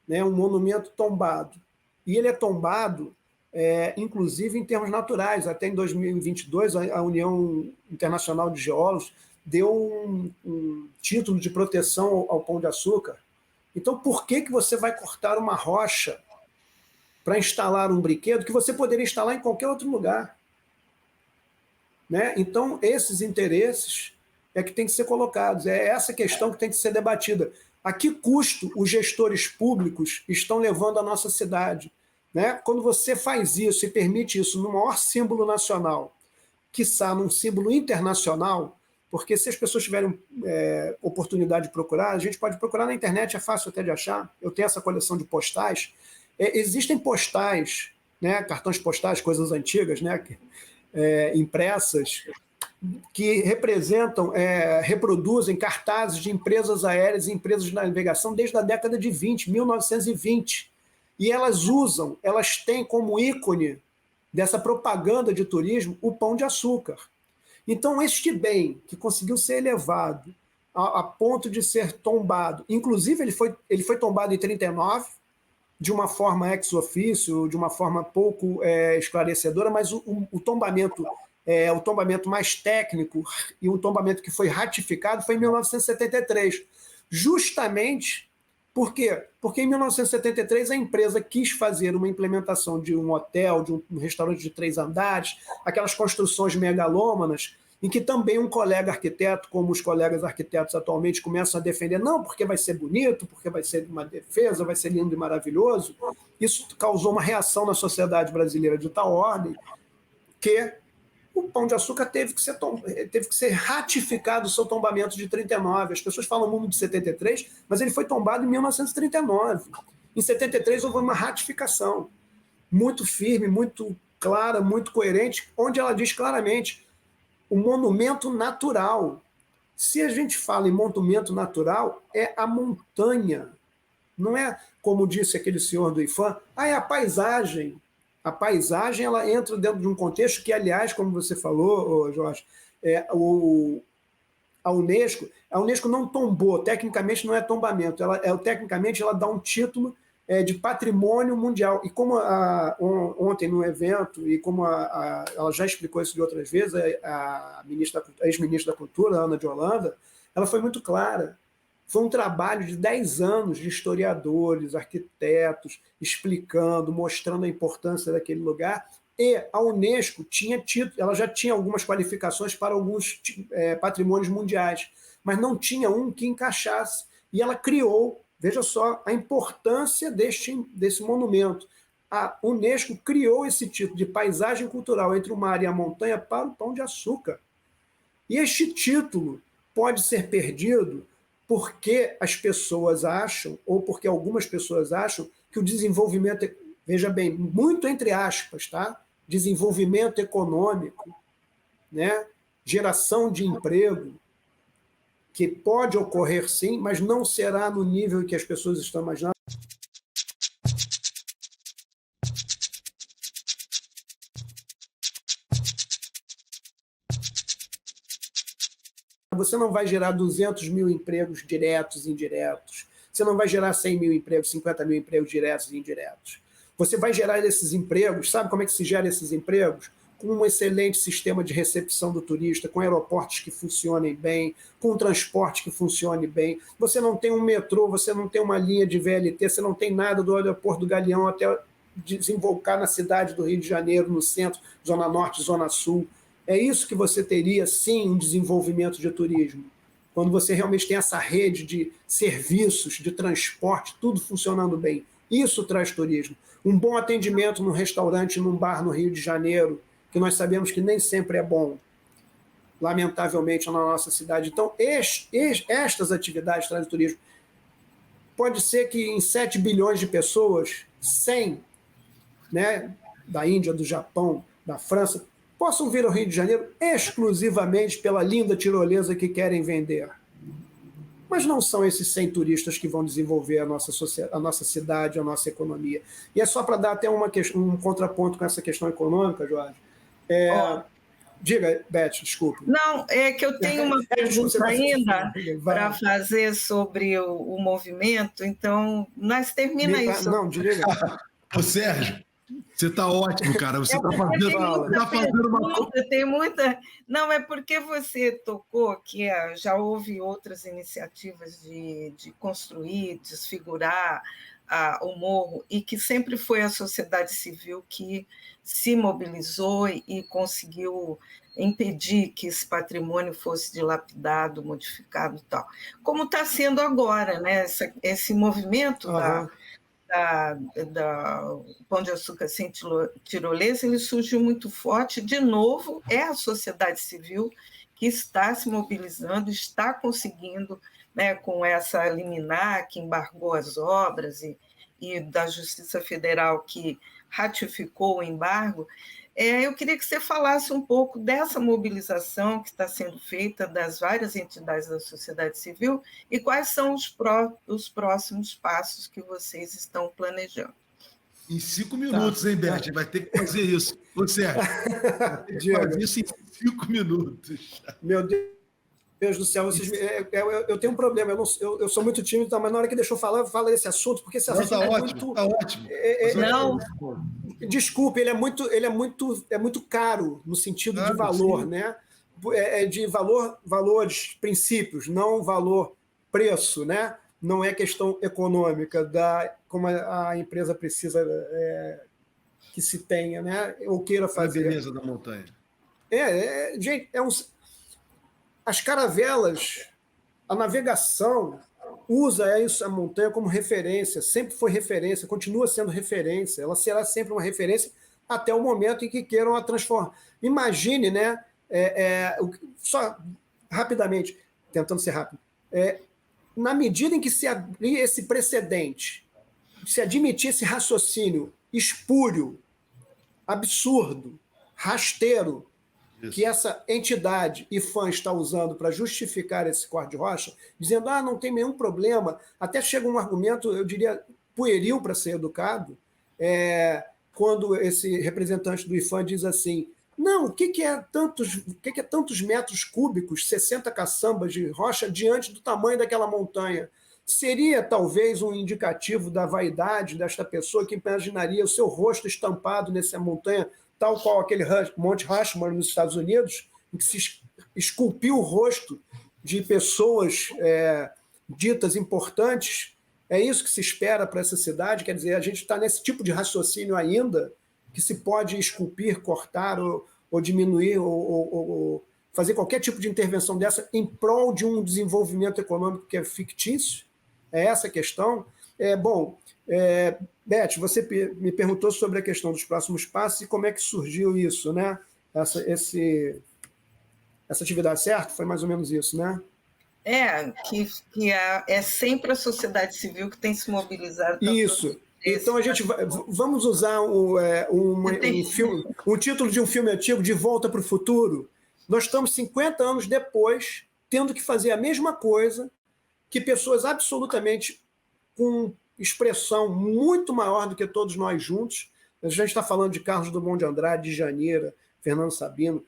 né, um monumento tombado, e ele é tombado, inclusive em termos naturais. Até em 2022, a União Internacional de Geólogos deu um título de proteção ao Pão de Açúcar. Então, por que você vai cortar uma rocha para instalar um brinquedo que você poderia instalar em qualquer outro lugar? Né? Então, esses interesses que têm que ser colocados. É essa questão que tem que ser debatida. A que custo os gestores públicos estão levando a nossa cidade? Né? Quando você faz isso e permite isso no maior símbolo nacional, quiçá num símbolo internacional, porque se as pessoas tiverem oportunidade de procurar, a gente pode procurar na internet, é fácil até de achar. Eu tenho essa coleção de postais. Existem postais, né, cartões postais, coisas antigas, né, impressas, que reproduzem cartazes de empresas aéreas e empresas de navegação desde a década de 1920. E elas têm como ícone dessa propaganda de turismo o Pão de Açúcar. Então, este bem que conseguiu ser elevado a ponto de ser tombado, inclusive ele foi tombado em 1939, de uma forma ex officio, de uma forma pouco esclarecedora, mas o tombamento mais técnico e um tombamento que foi ratificado foi em 1973, justamente Por quê? Porque em 1973 a empresa quis fazer uma implementação de um hotel, de um restaurante de 3 andares, aquelas construções megalômanas, em que também um colega arquiteto, como os colegas arquitetos atualmente começam a defender, não, porque vai ser bonito, porque vai ser uma defesa, vai ser lindo e maravilhoso. Isso causou uma reação na sociedade brasileira de tal ordem que o Pão de Açúcar teve que ser ratificado o seu tombamento de 39. As pessoas falam muito de 73, mas ele foi tombado em 1939. Em 73 houve uma ratificação muito firme, muito clara, muito coerente, onde ela diz claramente o monumento natural. Se a gente fala em monumento natural, é a montanha. Não é, como disse aquele senhor do IFAM, é a paisagem. A paisagem ela entra dentro de um contexto que, aliás, como você falou, Jorge, a Unesco não tombou, tecnicamente não é tombamento, tecnicamente ela dá um título de patrimônio mundial. E como ontem no evento, e como ela já explicou isso de outras vezes, a ex-ministra da Cultura, Ana de Holanda, ela foi muito clara. Foi um trabalho de 10 anos de historiadores, arquitetos, explicando, mostrando a importância daquele lugar. E a Unesco ela já tinha algumas qualificações para alguns patrimônios mundiais, mas não tinha um que encaixasse. E ela criou, veja só, a importância desse monumento. A Unesco criou esse título de paisagem cultural entre o mar e a montanha para o Pão de Açúcar. E este título pode ser perdido porque as pessoas acham, ou porque algumas pessoas acham, que o desenvolvimento, veja bem, muito entre aspas, tá? Desenvolvimento econômico, né? Geração de emprego, que pode ocorrer sim, mas não será no nível que as pessoas estão imaginando. Você não vai gerar 200 mil empregos diretos e indiretos. Você não vai gerar 100 mil empregos, 50 mil empregos diretos e indiretos. Você vai gerar esses empregos, sabe como é que se gera esses empregos? Com um excelente sistema de recepção do turista, com aeroportos que funcionem bem, com transporte que funcione bem. Você não tem um metrô, você não tem uma linha de VLT, você não tem nada do aeroporto do Galeão até desembocar na cidade do Rio de Janeiro, no centro, Zona Norte, Zona Sul. É isso que você teria, sim, um desenvolvimento de turismo. Quando você realmente tem essa rede de serviços, de transporte, tudo funcionando bem. Isso traz turismo. Um bom atendimento num restaurante, num bar no Rio de Janeiro, que nós sabemos que nem sempre é bom, lamentavelmente, na nossa cidade. Então, estas atividades trazem turismo. Pode ser que em 7 bilhões de pessoas, 100, né, da Índia, do Japão, da França, possam vir ao Rio de Janeiro exclusivamente pela linda tirolesa que querem vender. Mas não são esses 100 turistas que vão desenvolver a nossa cidade, a nossa economia. E é só para dar até um contraponto com essa questão econômica, Jorge. Diga, Beth, desculpe. Não, é que eu tenho uma pergunta ainda para fazer sobre o movimento, então, nós termina isso. Não, diga. Ô, Sérgio, você está ótimo, cara. Você está fazendo uma coisa. Tem muita. Não, é porque você tocou que já houve outras iniciativas de construir, desfigurar o morro, e que sempre foi a sociedade civil que se mobilizou e conseguiu impedir que esse patrimônio fosse dilapidado, modificado e tal. Como está sendo agora, né? Esse movimento da Pão de Açúcar Sem Tirolesa, ele surgiu muito forte. De novo, é a sociedade civil que está se mobilizando, está conseguindo, né, com essa liminar que embargou as obras e da Justiça Federal que ratificou o embargo. Eu queria que você falasse um pouco dessa mobilização que está sendo feita das várias entidades da sociedade civil e quais são os próximos passos que vocês estão planejando. Em 5 minutos, hein, Beth? Vai ter que fazer isso. Ô, Sérgio, vai ter que fazer isso em 5 minutos. Meu Deus do céu, eu tenho um problema, eu sou muito tímido, mas na hora que deixou falar, eu falo desse assunto, porque esse assunto está ótimo, está ótimo. Não. Desculpe, ele é muito caro no sentido de valor, sim, né? De valores, princípios, não valor, preço, né? não é questão econômica, como a empresa precisa que se tenha, né? Ou queira fazer. A beleza da montanha. Gente, as caravelas, a navegação usa isso, a montanha como referência, sempre foi referência, continua sendo referência, ela será sempre uma referência até o momento em que queiram a transformar. Imagine, né? Só rapidamente, tentando ser rápido, na medida em que se abrir esse precedente, se admitir esse raciocínio espúrio, absurdo, rasteiro, Isso. que essa entidade IPHAN está usando para justificar esse corte de rocha, dizendo, não tem nenhum problema, até chega um argumento, eu diria, pueril para ser educado, quando esse representante do IPHAN diz assim, não, o que é tantos metros cúbicos, 60 caçambas de rocha, diante do tamanho daquela montanha? Seria, talvez, um indicativo da vaidade desta pessoa que imaginaria o seu rosto estampado nessa montanha, tal qual aquele Monte Rushmore nos Estados Unidos, em que se esculpiu o rosto de pessoas ditas importantes. É isso que se espera para essa cidade? Quer dizer, a gente está nesse tipo de raciocínio ainda, que se pode esculpir, cortar ou diminuir ou fazer qualquer tipo de intervenção dessa em prol de um desenvolvimento econômico que é fictício? É essa a questão. Beth, você me perguntou sobre a questão dos próximos passos e como é que surgiu isso, né? Essa atividade, certo? Foi mais ou menos isso, né? É sempre a sociedade civil que tem se mobilizado. Isso. Então a gente vamos usar um título de um filme antigo, De Volta para o Futuro. Nós estamos 50 anos depois tendo que fazer a mesma coisa que pessoas absolutamente com expressão muito maior do que todos nós juntos. A gente está falando de Carlos Drummond de Andrade, de Janeira, Fernando Sabino,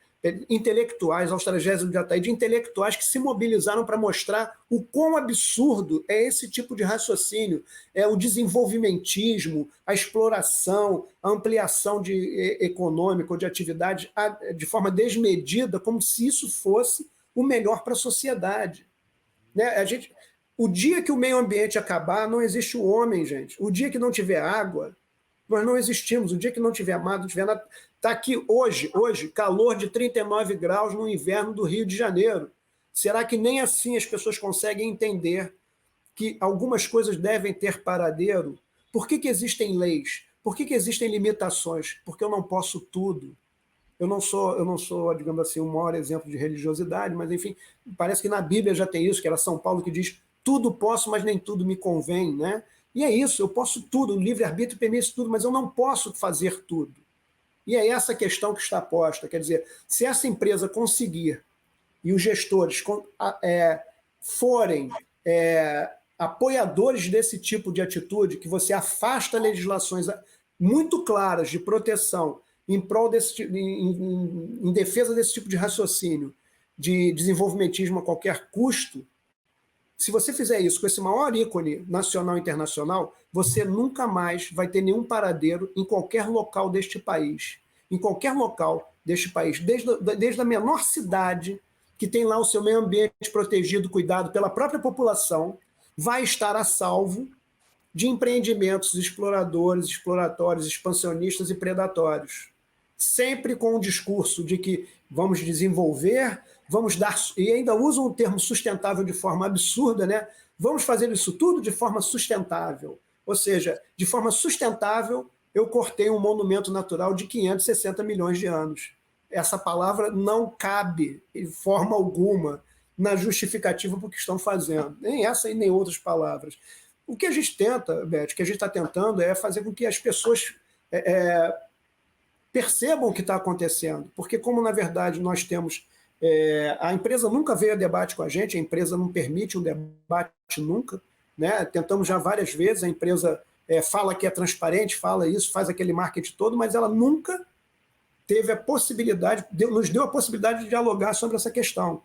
intelectuais, Austragésimo de Ataíde, de intelectuais que se mobilizaram para mostrar o quão absurdo é esse tipo de raciocínio, o desenvolvimentismo, a exploração, a ampliação econômica ou de atividade de forma desmedida, como se isso fosse o melhor para a sociedade. Né? O dia que o meio ambiente acabar, não existe o homem, gente. O dia que não tiver água, nós não existimos. O dia que não tiver mar, não tiver nada. Está aqui hoje, calor de 39 graus no inverno do Rio de Janeiro. Será que nem assim as pessoas conseguem entender que algumas coisas devem ter paradeiro? Por que existem leis? Por que existem limitações? Porque eu não posso tudo. Eu não sou, digamos assim, o maior exemplo de religiosidade, mas, enfim, parece que na Bíblia já tem isso, que era São Paulo que diz tudo posso, mas nem tudo me convém, né? E é isso, eu posso tudo, o livre-arbítrio permite tudo, mas eu não posso fazer tudo. E é essa questão que está posta, quer dizer, se essa empresa conseguir e os gestores forem apoiadores desse tipo de atitude, que você afasta legislações muito claras de proteção em prol em defesa desse tipo de raciocínio, de desenvolvimentismo a qualquer custo, se você fizer isso com esse maior ícone nacional e internacional, você nunca mais vai ter nenhum paradeiro em qualquer local deste país. Em qualquer local deste país, desde a menor cidade, que tem lá o seu meio ambiente protegido, cuidado pela própria população, vai estar a salvo de empreendimentos exploradores, exploratórios, expansionistas e predatórios. Sempre com o discurso de que vamos desenvolver, vamos dar... E ainda usam o termo sustentável de forma absurda, né? Vamos fazer isso tudo de forma sustentável. Ou seja, de forma sustentável, eu cortei um monumento natural de 560 milhões de anos. Essa palavra não cabe, de forma alguma, na justificativa para o que estão fazendo. Nem essa e nem outras palavras. O que a gente tenta, Beth, o que a gente está tentando é fazer com que as pessoas percebam o que está acontecendo. Porque como, na verdade, nós temos... a empresa nunca veio a debate com a gente, a empresa não permite um debate nunca. Né? Tentamos já várias vezes, a empresa fala que é transparente, fala isso, faz aquele marketing todo, mas ela nunca teve a possibilidade, nos deu a possibilidade de dialogar sobre essa questão.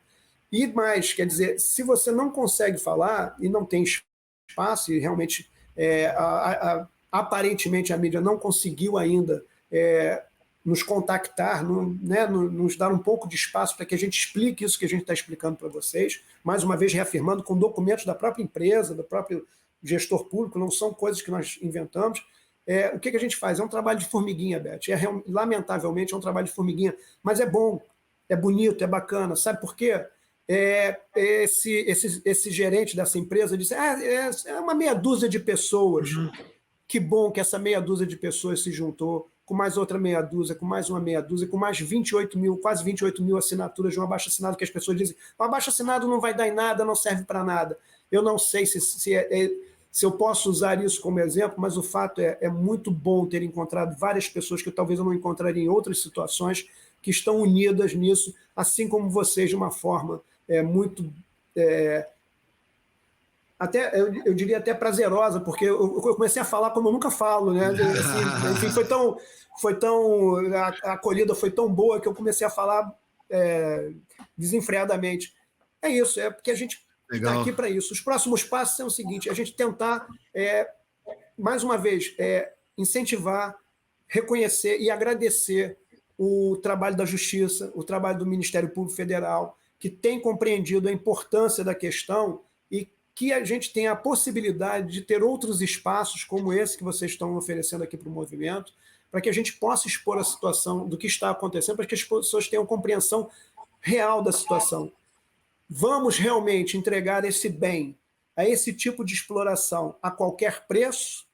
E mais, quer dizer, se você não consegue falar e não tem espaço, e realmente aparentemente a mídia não conseguiu ainda nos contactar, né, nos dar um pouco de espaço para que a gente explique isso que a gente está explicando para vocês, mais uma vez reafirmando com documentos da própria empresa, do próprio gestor público, não são coisas que nós inventamos. O que a gente faz? É um trabalho de formiguinha, Beth. Lamentavelmente é um trabalho de formiguinha, mas é bom, é bonito, é bacana. Sabe por quê? Esse gerente dessa empresa disse: é uma meia dúzia de pessoas. Que bom que essa meia dúzia de pessoas se juntou, com mais outra meia dúzia, com mais uma meia dúzia, com mais 28 mil, quase 28 mil assinaturas de um abaixo-assinado, que as pessoas dizem: o abaixo-assinado não vai dar em nada, não serve para nada. Eu não sei se eu posso usar isso como exemplo, mas o fato é muito bom ter encontrado várias pessoas que talvez eu não encontraria em outras situações, que estão unidas nisso, assim como vocês, de uma forma muito... eu diria até prazerosa, porque eu comecei a falar como eu nunca falo, né? Assim, enfim, a acolhida foi tão boa que eu comecei a falar desenfreadamente. É isso, é porque a gente está aqui para isso. Os próximos passos são o seguinte: a gente tentar, mais uma vez, incentivar, reconhecer e agradecer o trabalho da Justiça, o trabalho do Ministério Público Federal, que tem compreendido a importância da questão e que a gente tenha a possibilidade de ter outros espaços como esse que vocês estão oferecendo aqui para o movimento, para que a gente possa expor a situação do que está acontecendo, para que as pessoas tenham compreensão real da situação. Vamos realmente entregar esse bem a esse tipo de exploração a qualquer preço,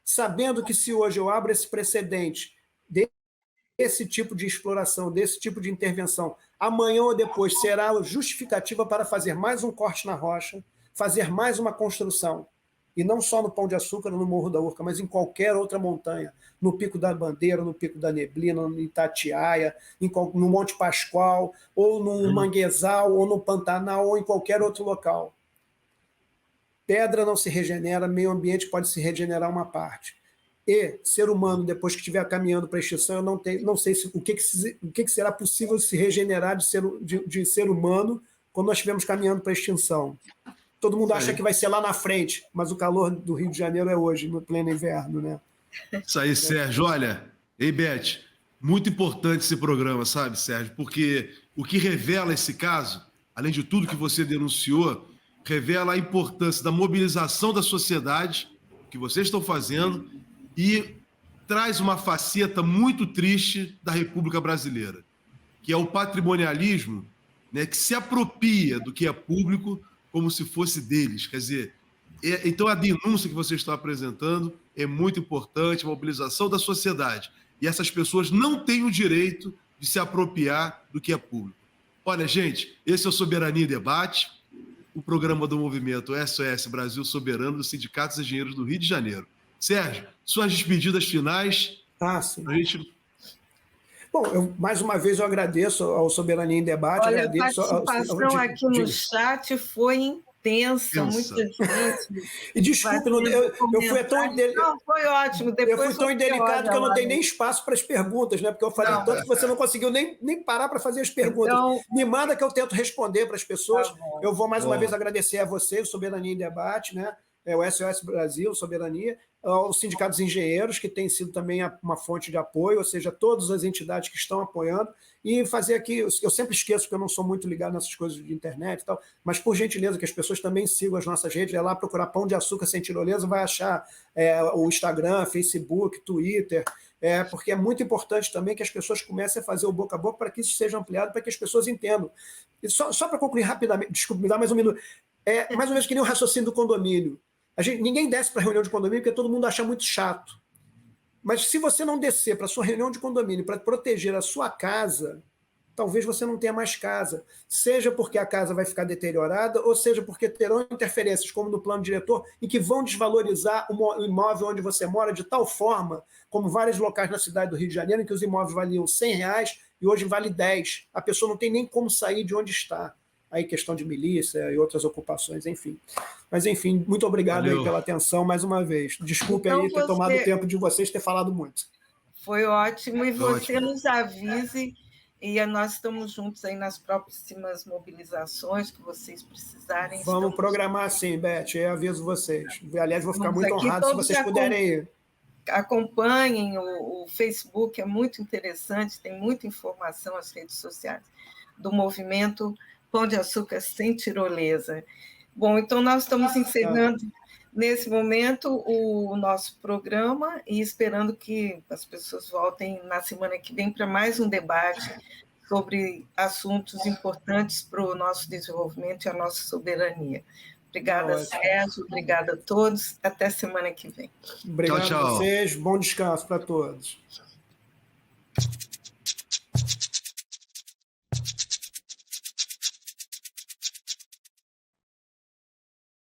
sabendo que se hoje eu abro esse precedente desse tipo de exploração, desse tipo de intervenção, amanhã ou depois será justificativa para fazer mais um corte na rocha, fazer mais uma construção, e não só no Pão de Açúcar, no Morro da Urca, mas em qualquer outra montanha, no Pico da Bandeira, no Pico da Neblina, no Itatiaia, no Monte Pascoal, ou no Manguezal, ou no Pantanal, ou em qualquer outro local. Pedra não se regenera, meio ambiente pode se regenerar uma parte. E ser humano, depois que estiver caminhando para a extinção, eu não sei o que será possível se regenerar de ser humano quando nós estivermos caminhando para a extinção. Todo mundo acha que vai ser lá na frente, mas o calor do Rio de Janeiro é hoje, no pleno inverno, né? Isso aí, Sérgio. Olha, Beth, muito importante esse programa, sabe, Sérgio? Porque o que revela esse caso, além de tudo que você denunciou, revela a importância da mobilização da sociedade, que vocês estão fazendo, e traz uma faceta muito triste da República Brasileira, que é o patrimonialismo, né, que se apropria do que é público como se fosse deles. Quer dizer, então a denúncia que vocês estão apresentando é muito importante, a mobilização da sociedade. E essas pessoas não têm o direito de se apropriar do que é público. Olha, gente, esse é o Soberania em Debate, o programa do movimento SOS Brasil Soberano dos Sindicatos e Engenheiros do Rio de Janeiro. Sérgio, suas despedidas finais. Sim. Bom, mais uma vez eu agradeço ao Soberania em Debate. Olha, agradeço a participação aqui no chat foi intensa, muito difícil. E desculpe, eu fui tão Não, foi ótimo. Depois eu fui tão indelicado que eu não dei nem espaço para as perguntas, né? Porque eu falei tanto que você não conseguiu nem parar para fazer as perguntas. Então, me manda que eu tento responder para as pessoas. Eu vou mais uma vez agradecer a você, o Soberania em Debate, né? O SOS Brasil, Soberania, os sindicatos engenheiros, que têm sido também uma fonte de apoio, ou seja, todas as entidades que estão apoiando, e fazer aqui, eu sempre esqueço que eu não sou muito ligado nessas coisas de internet e tal, mas por gentileza que as pessoas também sigam as nossas redes, é lá procurar Pão de Açúcar Sem Tirolesa, vai achar o Instagram, Facebook, Twitter, porque é muito importante também que as pessoas comecem a fazer o boca a boca para que isso seja ampliado, para que as pessoas entendam. E só para concluir rapidamente, desculpe, me dá mais um minuto, mais ou menos que nem o raciocínio do condomínio. Ninguém desce para a reunião de condomínio porque todo mundo acha muito chato. Mas se você não descer para a sua reunião de condomínio para proteger a sua casa, talvez você não tenha mais casa. Seja porque a casa vai ficar deteriorada, ou seja porque terão interferências, como no plano diretor, e que vão desvalorizar o imóvel onde você mora de tal forma, como vários locais na cidade do Rio de Janeiro, em que os imóveis valiam R$100 e hoje vale 10. A pessoa não tem nem como sair de onde está. Aí questão de milícia e outras ocupações, enfim. Mas, enfim, muito obrigado aí pela atenção mais uma vez. Desculpe então, aí ter tomado o tempo de vocês ter falado muito. Foi ótimo, e você nos avise, e nós estamos juntos aí nas próximas mobilizações que vocês precisarem. Vamos programar sim, Beth, eu aviso vocês. Aliás, vou ficar muito honrado se vocês puderem ir. acompanhem o Facebook, é muito interessante, tem muita informação, as redes sociais do movimento Pão de Açúcar Sem Tirolesa. Bom, então nós estamos encerrando nesse momento o nosso programa e esperando que as pessoas voltem na semana que vem para mais um debate sobre assuntos importantes para o nosso desenvolvimento e a nossa soberania. Obrigada, Sérgio. Obrigada a todos. Até semana que vem. Obrigado a vocês. Bom descanso para todos.